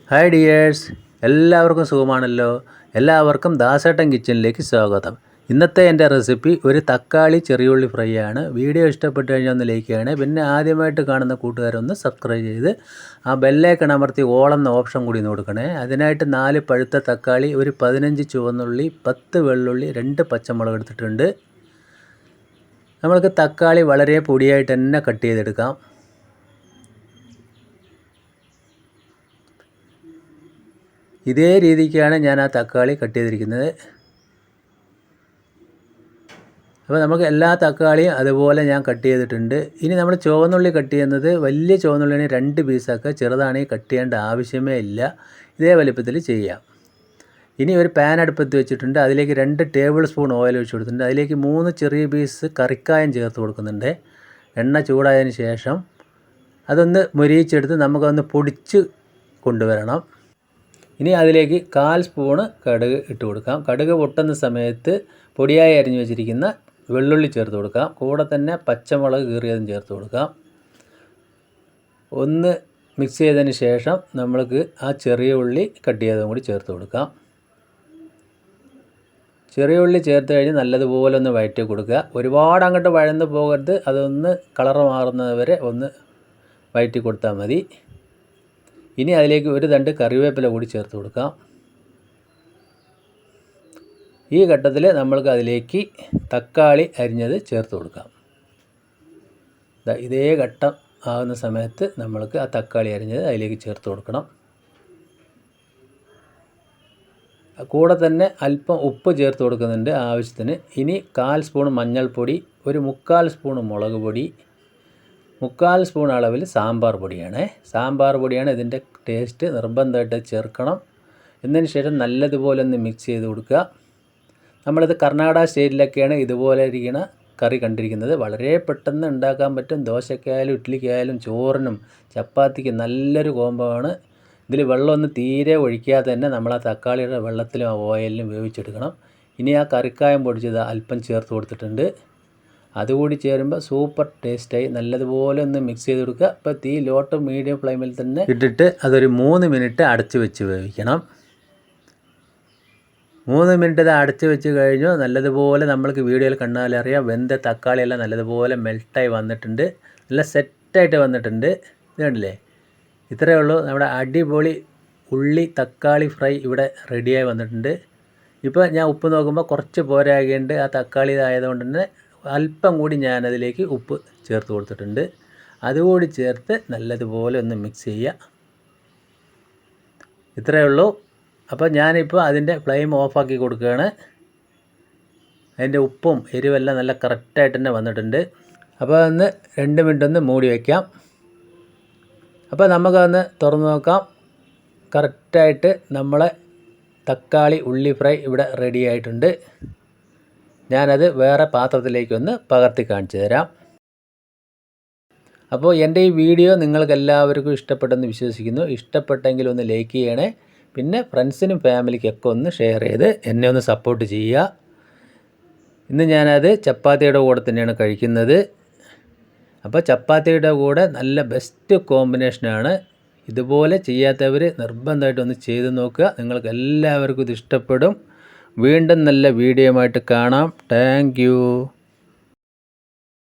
Hi dears, എല്ലാവർക്കും സുഖമാണല്ലോ. എല്ലാവർക്കും ദാസേട്ടൻ കിച്ചണിലേക്ക് സ്വാഗതം. ഇന്നത്തെ എൻ്റെ റെസിപ്പി ഒരു തക്കാളി ചെറിയുള്ളി ഫ്രൈ ആണ്. വീഡിയോ ഇഷ്ടപ്പെട്ട് കഴിഞ്ഞാൽ ഒന്ന് ലൈക്ക് ചെയ്യണേ. പിന്നെ ആദ്യമായിട്ട് കാണുന്ന കൂട്ടുകാരൊന്ന് സബ്സ്ക്രൈബ് ചെയ്ത് ആ ബെല്ലൈക്കൺ അമർത്തി ഓളെന്ന ഓപ്ഷൻ കൂടി കൊടുക്കണേ. അതിനായിട്ട് 4 പഴുത്ത തക്കാളി, ഒരു 15 ചുവന്നുള്ളി, 10 വെള്ളുള്ളി, 2 പച്ചമുളക് എടുത്തിട്ടുണ്ട്. നമ്മൾക്ക് തക്കാളി വളരെ പൊടിയായിട്ട് തന്നെ കട്ട് ചെയ്തെടുക്കാം. ഇതേ രീതിക്കാണ് ഞാൻ ആ തക്കാളി കട്ട് ചെയ്തിരിക്കുന്നത്. അപ്പോൾ നമുക്ക് എല്ലാ തക്കാളിയും അതുപോലെ ഞാൻ കട്ട് ചെയ്തിട്ടുണ്ട്. ഇനി നമ്മൾ ചുവന്നുള്ളി കട്ട് ചെയ്യുന്നത് വലിയ ചുവന്നുള്ളിനെ 2 പീസാക്കുക. ചെറുതാണെങ്കിൽ കട്ട് ചെയ്യേണ്ട ആവശ്യമേ ഇല്ല. ഇതേ വലുപ്പത്തിൽ ചെയ്യാം. ഇനി ഒരു പാൻ അടുപ്പത്ത് വെച്ചിട്ടുണ്ട്. അതിലേക്ക് 2 ടേബിൾ സ്പൂൺ ഓയിൽ ഒഴിച്ച് കൊടുത്തിട്ടുണ്ട്. അതിലേക്ക് 3 ചെറിയ പീസ് കറിക്കായം ചേർത്ത് കൊടുക്കുന്നുണ്ട്. എണ്ണ ചൂടായതിന് ശേഷം അതൊന്ന് മൊരിയിച്ചെടുത്ത് നമുക്കൊന്ന് പൊടിച്ച് കൊണ്ടുവരണം. ഇനി അതിലേക്ക് 1/4 സ്പൂണ് കടുക് ഇട്ട് കൊടുക്കാം. കടുക് പൊട്ടുന്ന സമയത്ത് പൊടിയായി അരിഞ്ഞു വെച്ചിരിക്കുന്ന വെള്ളുള്ളി ചേർത്ത് കൊടുക്കാം. കൂടെ തന്നെ പച്ചമുളക് കീറിയതും ചേർത്ത് കൊടുക്കാം. ഒന്ന് മിക്സ് ചെയ്തതിന് ശേഷം നമ്മൾക്ക് ആ ചെറിയ ഉള്ളി കട്ട് ചെയ്തതും കൂടി ചേർത്ത് കൊടുക്കാം. ചെറിയ ഉള്ളി ചേർത്ത് കഴിഞ്ഞ് നല്ലതുപോലെ ഒന്ന് വഴറ്റി കൊടുക്കുക. ഒരുപാട് അങ്ങോട്ട് വഴന്ന് പോകരുത്. അതൊന്ന് കളർ മാറുന്നത് വരെ ഒന്ന് വഴറ്റി കൊടുത്താൽ മതി. ഇനി അതിലേക്ക് ഒരു തണ്ട് കറിവേപ്പില കൂടി ചേർത്ത് കൊടുക്കാം. ഈ ഘട്ടത്തിൽ നമ്മൾക്ക് അതിലേക്ക് തക്കാളി അരിഞ്ഞത് ചേർത്ത് കൊടുക്കാം. ഇതേ ഘട്ടം ആകുന്ന സമയത്ത് നമ്മൾക്ക് ആ തക്കാളി അരിഞ്ഞത് അതിലേക്ക് ചേർത്ത് കൊടുക്കണം. കൂടെ തന്നെ അല്പം ഉപ്പ് ചേർത്ത് കൊടുക്കുന്നുണ്ട് ആവശ്യത്തിന്. ഇനി 1/4 സ്പൂൺ മഞ്ഞൾപ്പൊടി, ഒരു 3/4 സ്പൂൺ മുളക് പൊടി, 3/4 സ്പൂൺ അളവിൽ സാമ്പാർ പൊടിയാണ്. സാമ്പാർ പൊടിയാണ് ഇതിൻ്റെ ടേസ്റ്റ്, നിർബന്ധമായിട്ട് ചേർക്കണം. എന്നതിന് ശേഷം നല്ലതുപോലെ ഒന്ന് മിക്സ് ചെയ്ത് കൊടുക്കുക. നമ്മളിത് കർണാടക സ്റ്റൈലിലൊക്കെയാണ് ഇതുപോലെ ഇരിക്കുന്ന കറി കണ്ടിരിക്കുന്നത്. വളരെ പെട്ടെന്ന് ഉണ്ടാക്കാൻ പറ്റും. ദോശയ്ക്കായാലും ഇഡ്ഡലിക്കായാലും ചോറിനും ചപ്പാത്തിക്കും നല്ലൊരു കോംബോ ആണ്. ഇതിൽ വെള്ളമൊന്നും തീരെ ഒഴിക്കാതെ തന്നെ നമ്മൾ ആ തക്കാളിയുടെ വെള്ളത്തിലും ആ ഓയിലിലും വേവിച്ചെടുക്കണം. ഇനി ആ കറിക്കായം പൊടിച്ചത് അല്പം ചേർത്ത് കൊടുത്തിട്ടുണ്ട്. അതുകൂടി ചേരുമ്പോൾ സൂപ്പർ ടേസ്റ്റായി. നല്ലതുപോലെ ഒന്ന് മിക്സ് ചെയ്ത് കൊടുക്കുക. അപ്പോൾ തീ ലോ ടു മീഡിയം ഫ്ലെയിമിൽ തന്നെ ഇട്ടിട്ട് അതൊരു 3 മിനിറ്റ് അടച്ച് വെച്ച് വേവിക്കണം. 3 മിനിറ്റ് ഇത് അടച്ച് വെച്ച് കഴിഞ്ഞു. നല്ലതുപോലെ നമ്മൾക്ക് വീഡിയോയിൽ കണ്ടാലറിയാം വെന്ത തക്കാളിയെല്ലാം നല്ലതുപോലെ മെൽട്ടായി വന്നിട്ടുണ്ട്. നല്ല സെറ്റായിട്ട് വന്നിട്ടുണ്ട്. ഇത് കണ്ടില്ലേ? ഇത്രയേ ഉള്ളൂ. നമ്മുടെ അടിപൊളി ഉള്ളി തക്കാളി ഫ്രൈ ഇവിടെ റെഡിയായി വന്നിട്ടുണ്ട്. ഇപ്പോൾ ഞാൻ ഉപ്പ് നോക്കുമ്പോൾ കുറച്ച് പോരാകേണ്ട ആ തക്കാളി ആയതുകൊണ്ട് തന്നെ അല്പം കൂടി ഞാനതിലേക്ക് ഉപ്പ് ചേർത്ത് കൊടുത്തിട്ടുണ്ട്. അതുകൂടി ചേർത്ത് നല്ലതുപോലെ ഒന്ന് മിക്സ് ചെയ്യുക. ഇത്രയേ ഉള്ളൂ. അപ്പോൾ ഞാനിപ്പോൾ അതിൻ്റെ ഫ്ലെയിം ഓഫാക്കി കൊടുക്കുകയാണ്. അതിൻ്റെ ഉപ്പും എരിവെല്ലാം നല്ല കറക്റ്റായിട്ട് തന്നെ വന്നിട്ടുണ്ട്. അപ്പോൾ ഒന്ന് 2 മിനിറ്റ് ഒന്ന് മൂടി വയ്ക്കാം. അപ്പോൾ നമുക്കതൊന്ന് തുറന്ന് നോക്കാം. കറക്റ്റായിട്ട് നമ്മളെ തക്കാളി ഉള്ളി ഫ്രൈ ഇവിടെ റെഡി ആയിട്ടുണ്ട്. ഞാനത് വേറെ പാത്രത്തിലേക്കൊന്ന് പകർത്തി കാണിച്ചു തരാം. അപ്പോൾ എൻ്റെ ഈ വീഡിയോ നിങ്ങൾക്ക് എല്ലാവർക്കും ഇഷ്ടപ്പെട്ടെന്ന് വിശ്വസിക്കുന്നു. ഇഷ്ടപ്പെട്ടെങ്കിൽ ഒന്ന് ലൈക്ക് ചെയ്യണേ. പിന്നെ ഫ്രണ്ട്സിനും ഫാമിലിക്കൊക്കെ ഒന്ന് ഷെയർ ചെയ്ത് എന്നെ ഒന്ന് സപ്പോർട്ട് ചെയ്യുക. ഇന്ന് ഞാനത് ചപ്പാത്തിയുടെ കൂടെ തന്നെയാണ് കഴിക്കുന്നത്. അപ്പോൾ ചപ്പാത്തിയുടെ കൂടെ നല്ല ബെസ്റ്റ് കോമ്പിനേഷനാണ്. ഇതുപോലെ ചെയ്യാത്തവർ നിർബന്ധമായിട്ടൊന്ന് ചെയ്ത് നോക്കുക. നിങ്ങൾക്ക് എല്ലാവർക്കും ഇത് ഇഷ്ടപ്പെടും. വീണ്ടും നല്ല വീഡിയോയുമായിട്ട് കാണാം. Thank you.